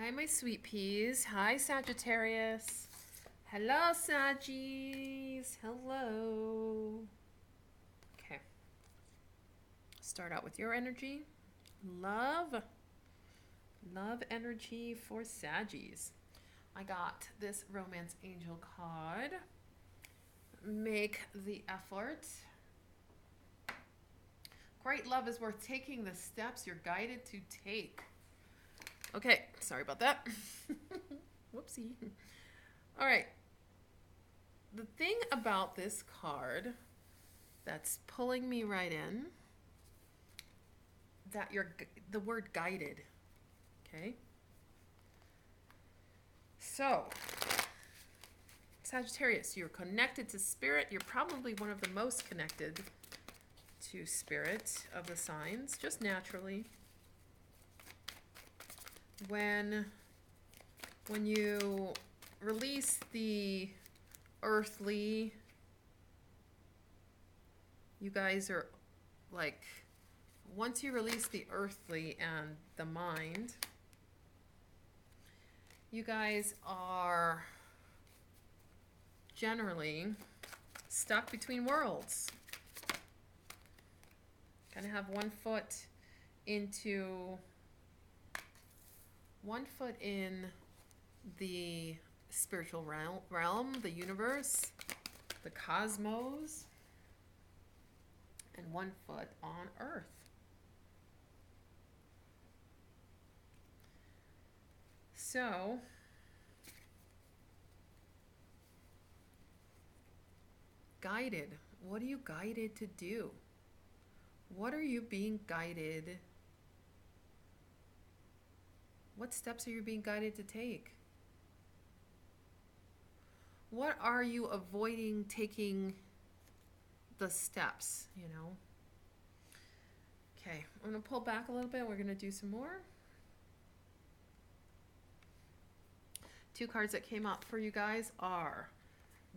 Hi, my sweet peas. Hi, Sagittarius. Hello, Saggies. Hello. Okay. Start out with your energy. Love. Love energy for Saggies. I got this Romance Angel card. Make the effort. Great love is worth taking the steps you're guided to take. Okay, sorry about that. Whoopsie. All right. The thing about this card that's pulling me right in, that the word guided. Okay? So, Sagittarius, you're connected to spirit. You're probably one of the most connected to spirit of the signs, just naturally. When you release the earthly, you guys are like, once you release the earthly and the mind, you guys are generally stuck between worlds. Kind of have one foot in the spiritual realm, the universe, the cosmos, and one foot on Earth. So, guided. What are you guided to do? What are you being guided? What steps are you being guided to take? What are you avoiding taking the steps, you know? Okay, I'm going to pull back a little bit. We're going to do some more. Two cards that came up for you guys are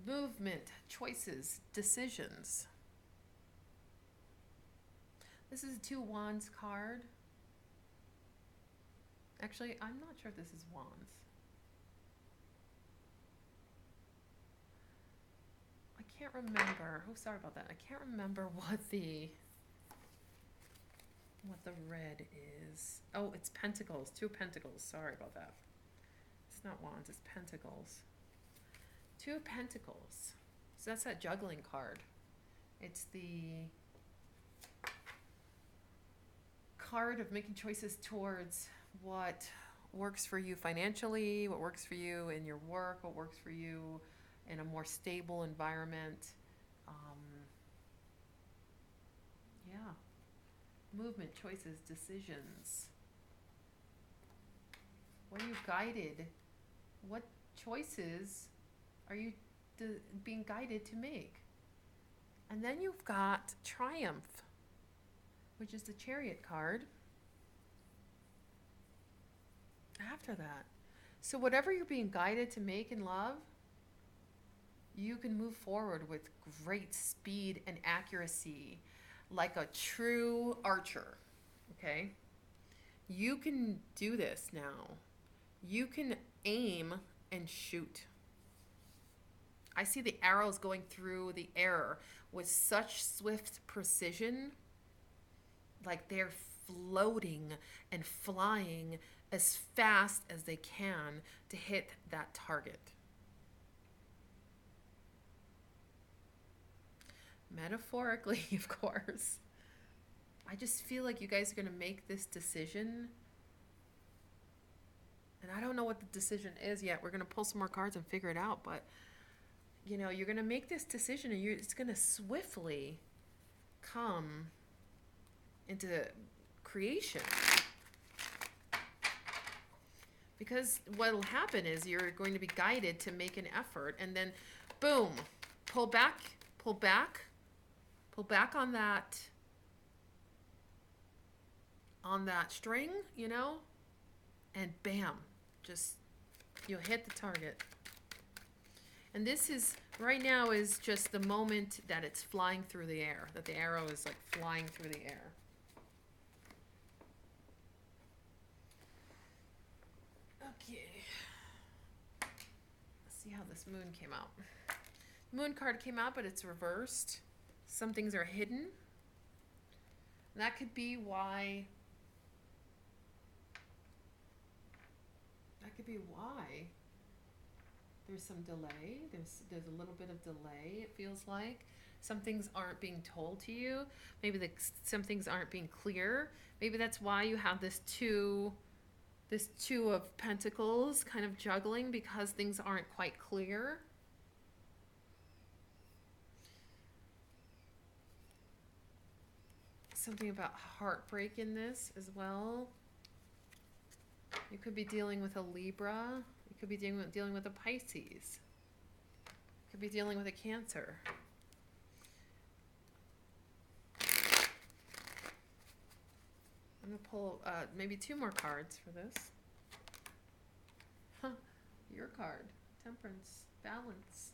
movement, choices, decisions. This is a Two Wands card. Actually, I'm not sure if this is Wands. I can't remember. Oh, sorry about that. I can't remember what the red is. Oh, it's Pentacles. Two Pentacles. Sorry about that. It's not Wands. It's Pentacles. Two Pentacles. So that's that juggling card. It's the card of making choices towards what works for you financially, what works for you in your work, what works for you in a more stable environment. Yeah. Movement, choices, decisions. What are you guided? What choices are you being guided to make? And then you've got Triumph, which is the Chariot card. After that. So whatever you're being guided to make in love, you can move forward with great speed and accuracy, like a true archer, okay? You can do this now. You can aim and shoot. I see the arrows going through the air with such swift precision, like they're floating and flying as fast as they can to hit that target. Metaphorically, of course. I just feel like you guys are going to make this decision. And I don't know what the decision is yet. We're going to pull some more cards and figure it out. But, you know, you're going to make this decision and it's going to swiftly come into creation. Because what will happen is you're going to be guided to make an effort, and then boom, pull back on that string, you know, and bam, just you'll hit the target. And this is right now is just the moment that it's flying through the air, that the arrow is like flying through the air. Okay. Let's see how this moon came out. Moon card came out, but it's reversed. Some things are hidden. And that could be why. That could be why there's some delay. There's a little bit of delay, it feels like. Some things aren't being told to you. Maybe some things aren't being clear. Maybe that's why you have this two of Pentacles kind of juggling, because things aren't quite clear. Something about heartbreak in this as well. You could be dealing with a Libra. You could be dealing with a Pisces. You could be dealing with a Cancer. I'm going to pull maybe 2 more cards for this. Huh. Your card. Temperance. Balance.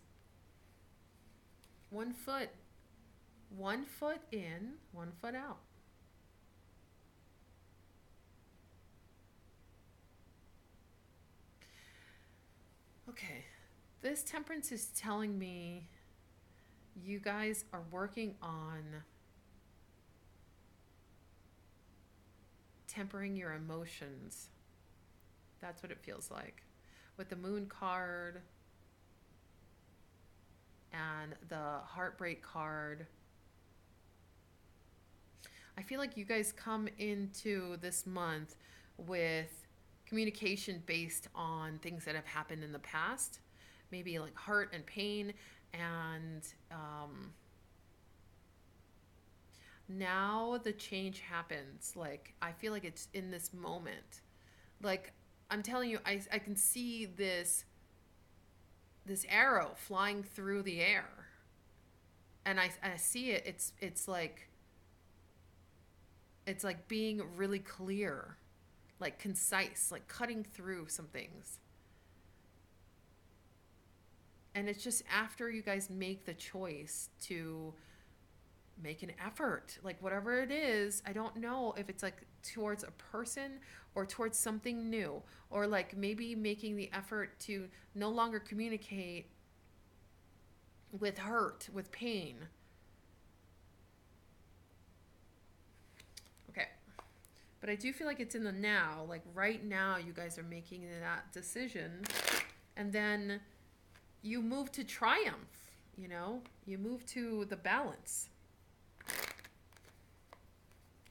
1 foot. 1 foot in, 1 foot out. Okay. This Temperance is telling me you guys are working on tempering your emotions. That's what it feels like. With the Moon card and the Heartbreak card, I feel like you guys come into this month with communication based on things that have happened in the past, maybe like hurt and pain, and now the change happens. Like, I feel like it's in this moment. Like, I'm telling you, I can see this arrow flying through the air, and I see it. It's like being really clear, like concise, like cutting through some things. And it's just after you guys make the choice to make an effort, like whatever it is. I don't know if it's like towards a person or towards something new, or like maybe making the effort to no longer communicate with hurt, with pain. Okay. But I do feel like it's in the now, like right now you guys are making that decision, and then you move to triumph, you know? You move to the balance.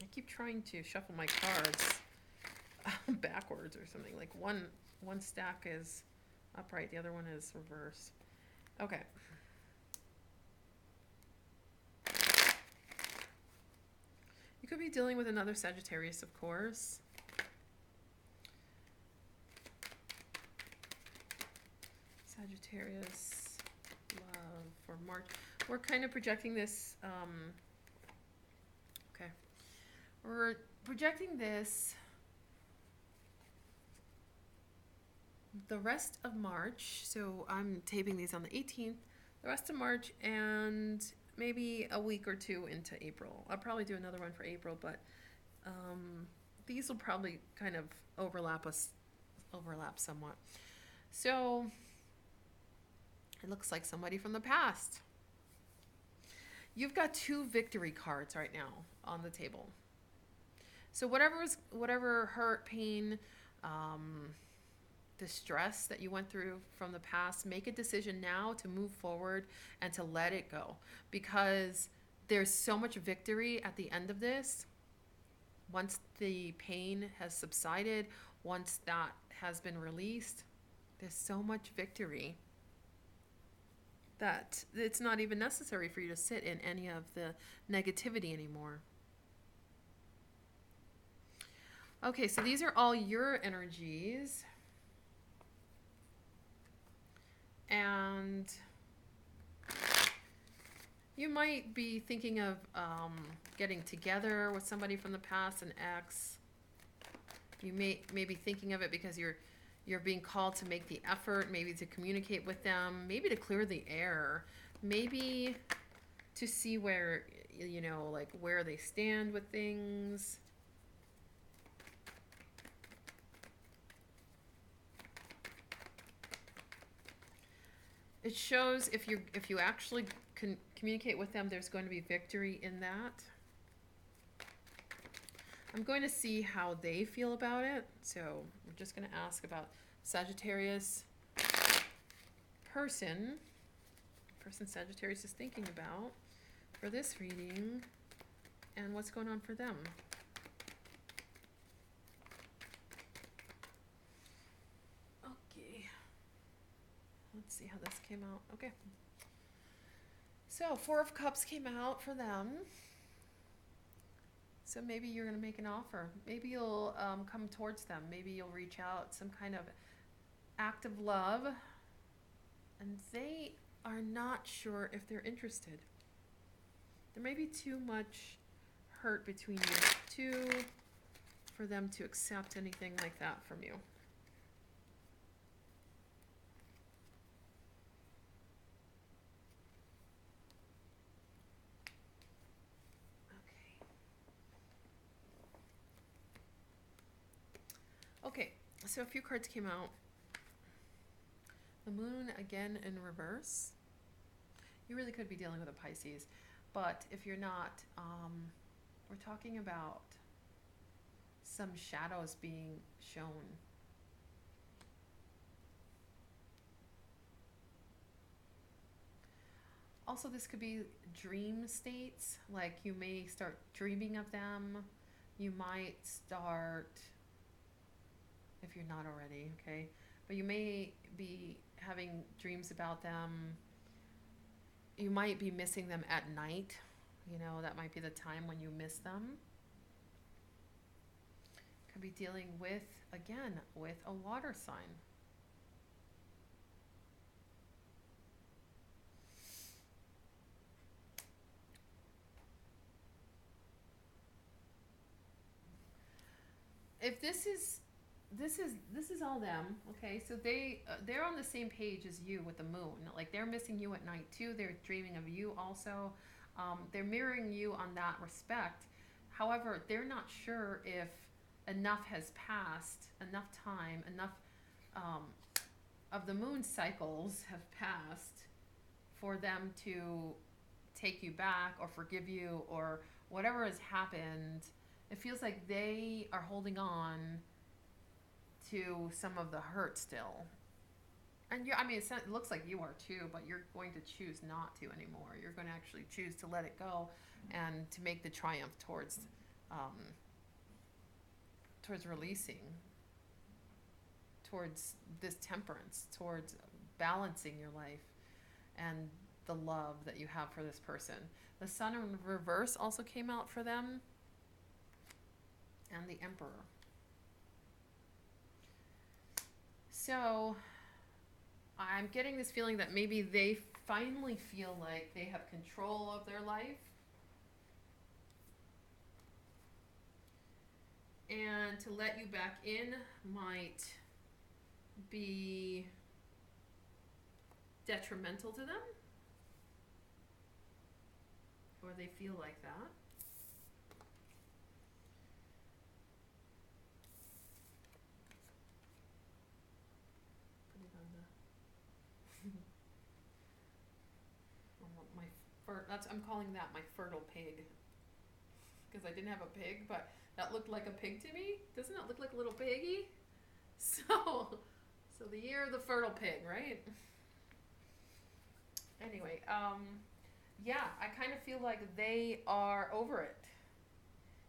I keep trying to shuffle my cards backwards or something. Like one stack is upright, the other one is reverse. Okay. You could be dealing with another Sagittarius, of course. Sagittarius, love for March. We're kind of projecting this. Okay. We're projecting this the rest of March. So I'm taping these on the 18th. The rest of March and maybe a week or 2 into April. I'll probably do another one for April, but these will probably kind of overlap somewhat. So it looks like somebody from the past. You've got 2 victory cards right now on the table. So whatever hurt, pain, distress that you went through from the past, make a decision now to move forward and to let it go, because there's so much victory at the end of this. Once the pain has subsided, once that has been released, there's so much victory that it's not even necessary for you to sit in any of the negativity anymore. Okay, so these are all your energies. And you might be thinking of getting together with somebody from the past, an ex. You may be thinking of it because you're being called to make the effort, maybe to communicate with them, maybe to clear the air, maybe to see where, you know, like where they stand with things. It shows if you actually can communicate with them, there's going to be victory in that. I'm going to see how they feel about it. So we're just going to ask about Sagittarius person Sagittarius is thinking about for this reading, and what's going on for them. Okay. Let's see how this came out. Okay. So, Four of Cups came out for them. So maybe you're going to make an offer. Maybe you'll come towards them. Maybe you'll reach out, some kind of act of love. And they are not sure if they're interested. There may be too much hurt between you two for them to accept anything like that from you. Okay, so a few cards came out. The moon again in reverse. You really could be dealing with a Pisces, but if you're not, we're talking about some shadows being shown. Also, this could be dream states, like you may start dreaming of them. You might start, if you're not already, okay? But you may be having dreams about them. You might be missing them at night. You know, that might be the time when you miss them. Could be dealing with, again, with a water sign. If this is all them, okay? So they're on the same page as you with the moon. Like, they're missing you at night too. They're dreaming of you also. They're mirroring you on that respect. However, they're not sure if enough has passed, enough time, enough of the moon cycles have passed for them to take you back or forgive you or whatever has happened. It feels like they are holding on to some of the hurt still. And I mean, it looks like you are too, but you're going to choose not to anymore. You're going to actually choose to let it go and to make the triumph towards releasing, towards this temperance, towards balancing your life and the love that you have for this person. The Sun in reverse also came out for them, and the Emperor. So I'm getting this feeling that maybe they finally feel like they have control of their life. And to let you back in might be detrimental to them. Or they feel like that. I'm calling that my fertile pig, because I didn't have a pig, but that looked like a pig to me. Doesn't it look like a little piggy? So the year of the fertile pig, right? Anyway, yeah, I kind of feel like they are over it.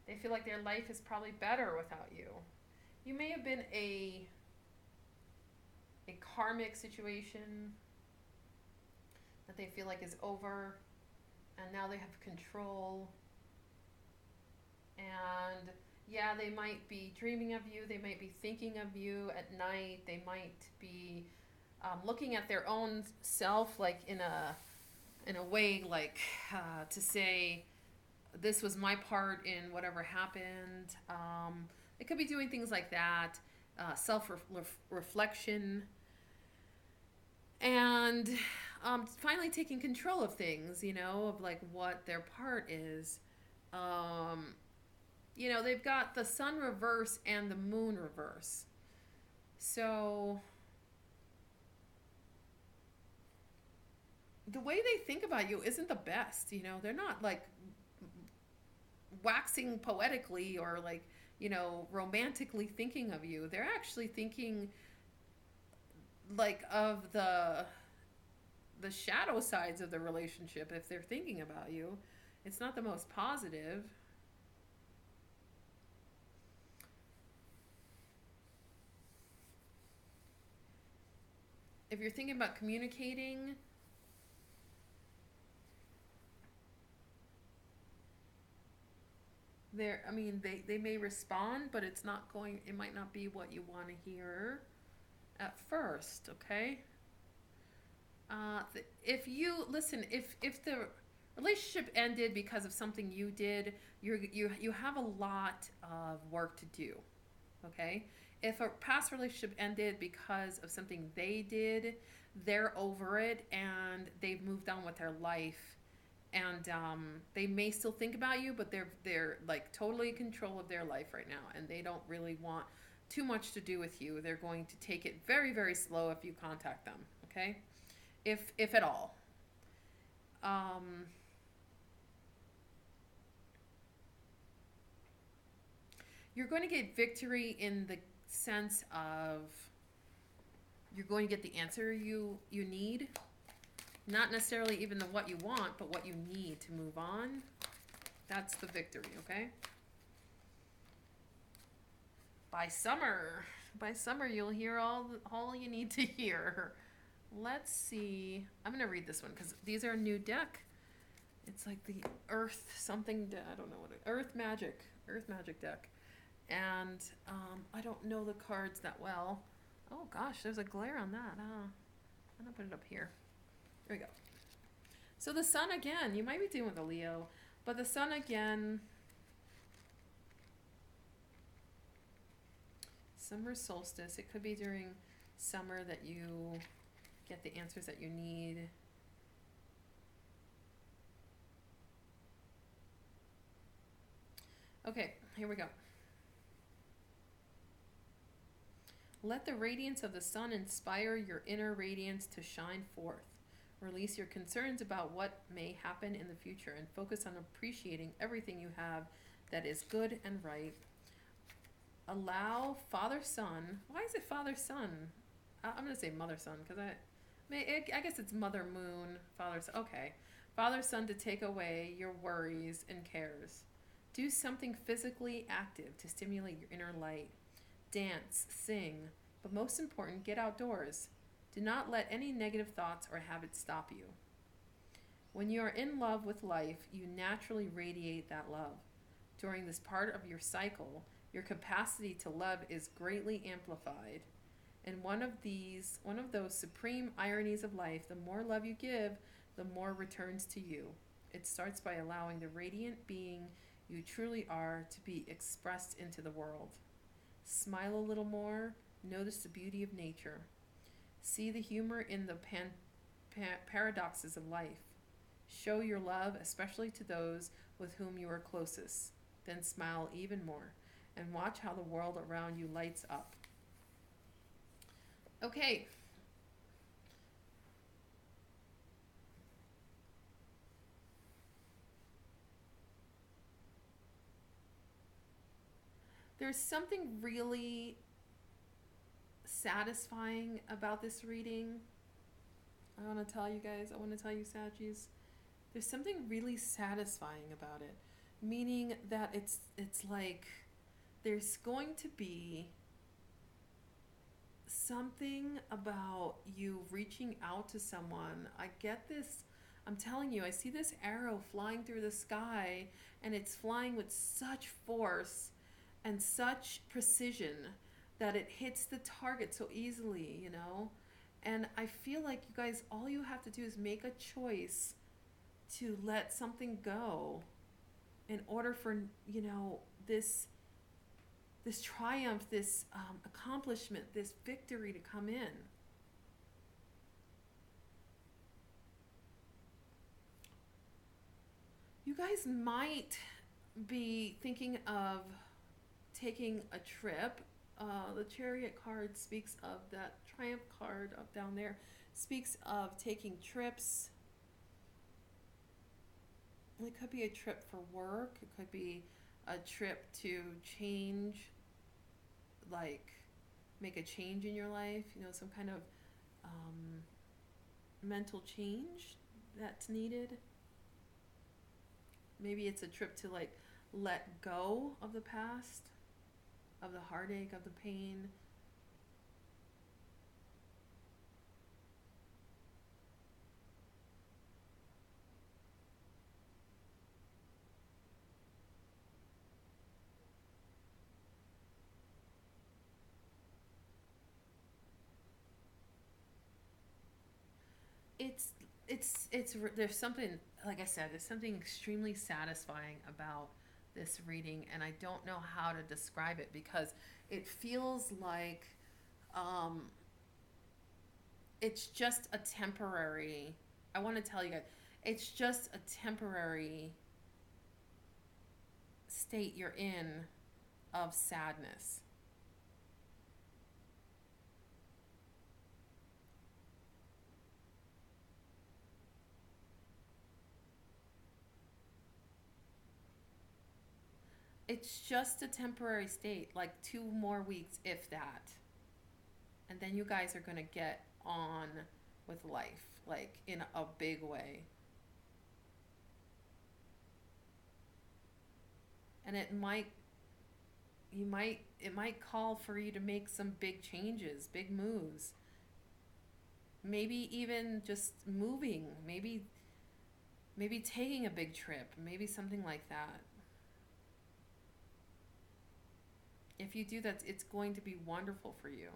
They feel like their life is probably better without you. You may have been a karmic situation that they feel like is over, and now they have control. And yeah, they might be dreaming of you. They might be thinking of you at night. They might be looking at their own self, like in a way, like to say, this was my part in whatever happened. It could be doing things like that, self-reflection, and finally taking control of things, you know, of like what their part is. You know, they've got the Sun reverse and the Moon reverse. So the way they think about you isn't the best. You know, they're not like waxing poetically or like, you know, romantically thinking of you. They're actually thinking like of the shadow sides of the relationship. If they're thinking about you, it's not the most positive. If you're thinking about communicating, I mean, they may respond, but it's not going, it might not be what you want to hear at first, okay? If you, listen, if the relationship ended because of something you did, you have a lot of work to do, okay? If a past relationship ended because of something they did, they're over it and they've moved on with their life, and they may still think about you, but they're like totally in control of their life right now, and they don't really want too much to do with you. They're going to take it very, very slow if you contact them, okay? If at all. Um, you're going to get victory in the sense of you're going to get the answer you need. Not necessarily even the what you want, but what you need to move on. That's the victory, okay? By summer, you'll hear all you need to hear. Let's see. I'm going to read this one because these are a new deck. It's like the Earth something, I don't know what Earth Magic deck. And I don't know the cards that well. Oh gosh, there's a glare on that. I'm going to put it up here. There we go. So the sun again, you might be dealing with a Leo, but the sun again, summer solstice, it could be during summer that you get the answers that you need. Okay, here we go. Let the radiance of the sun inspire your inner radiance to shine forth. Release your concerns about what may happen in the future and focus on appreciating everything you have that is good and right. Allow Father Sun. Why is it Father Sun? I'm going to say Mother Sun because I guess it's Mother Moon, Father Sun. Okay. Father Sun to take away your worries and cares. Do something physically active to stimulate your inner light. Dance, sing, but most important, get outdoors. Do not let any negative thoughts or habits stop you. When you are in love with life, you naturally radiate that love. During this part of your cycle, your capacity to love is greatly amplified. And one of those supreme ironies of life, the more love you give, the more returns to you. It starts by allowing the radiant being you truly are to be expressed into the world. Smile a little more. Notice the beauty of nature. See the humor in the paradoxes of life. Show your love, especially to those with whom you are closest. Then smile even more and watch how the world around you lights up. Okay. There's something really satisfying about this reading. I want to tell you guys, I want to tell you, Saggies, there's something really satisfying about it. Meaning that it's like there's going to be something about you reaching out to someone. I get this, I'm telling you, I see this arrow flying through the sky, and it's flying with such force and such precision that it hits the target so easily, you know? And I feel like you guys, all you have to do is make a choice to let something go in order for, you know, this triumph, this accomplishment, this victory to come in. You guys might be thinking of taking a trip. The Chariot card speaks of that. Triumph card up down there speaks of taking trips. It could be a trip for work. It could be a trip to change, like make a change in your life. You know, some kind of um, mental change that's needed. Maybe it's a trip to like let go of the past, of the heartache, of the pain. It's it's there's something, like I said, there's something extremely satisfying about this reading, and I don't know how to describe it because it feels like um, it's just a temporary. I want to tell you guys, it's just a temporary state you're in of sadness. It's just a temporary state, like 2 more weeks, if that. And then you guys are going to get on with life, like in a big way. And it might call for you to make some big changes, big moves. Maybe even just moving, maybe taking a big trip, maybe something like that. If you do that, it's going to be wonderful for you.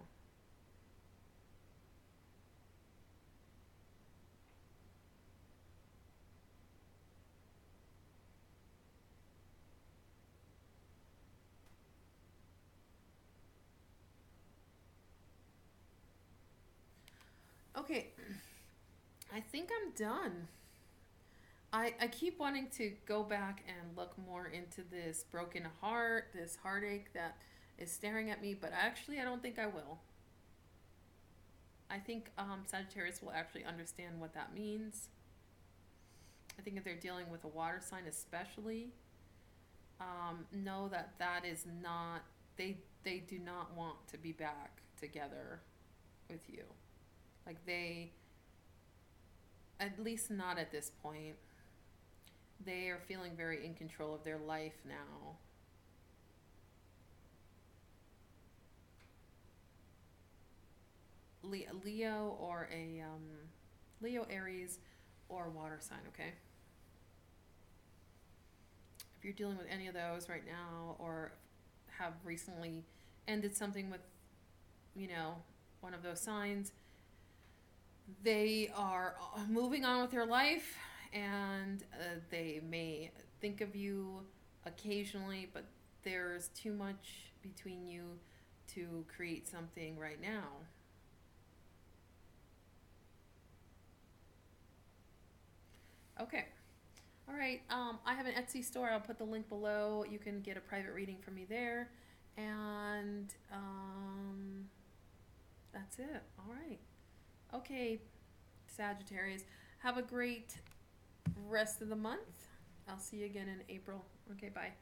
Okay, I think I'm done. I keep wanting to go back and look more into this broken heart, this heartache that is staring at me, but actually, I don't think I will. I think Sagittarius will actually understand what that means. I think if they're dealing with a water sign, especially, know that that is not, they do not want to be back together with you. Like they, at least not at this point. They are feeling very in control of their life now. Leo or a Leo, Aries, or water sign. Okay, if you're dealing with any of those right now, or have recently ended something with, you know, one of those signs, they are moving on with their life, and they may think of you occasionally, but there's too much between you to create something right now. Okay. All right. I have an Etsy store. I'll put the link below. You can get a private reading from me there. And that's it. All right. Okay, Sagittarius. Have a great rest of the month. I'll see you again in April. Okay, bye.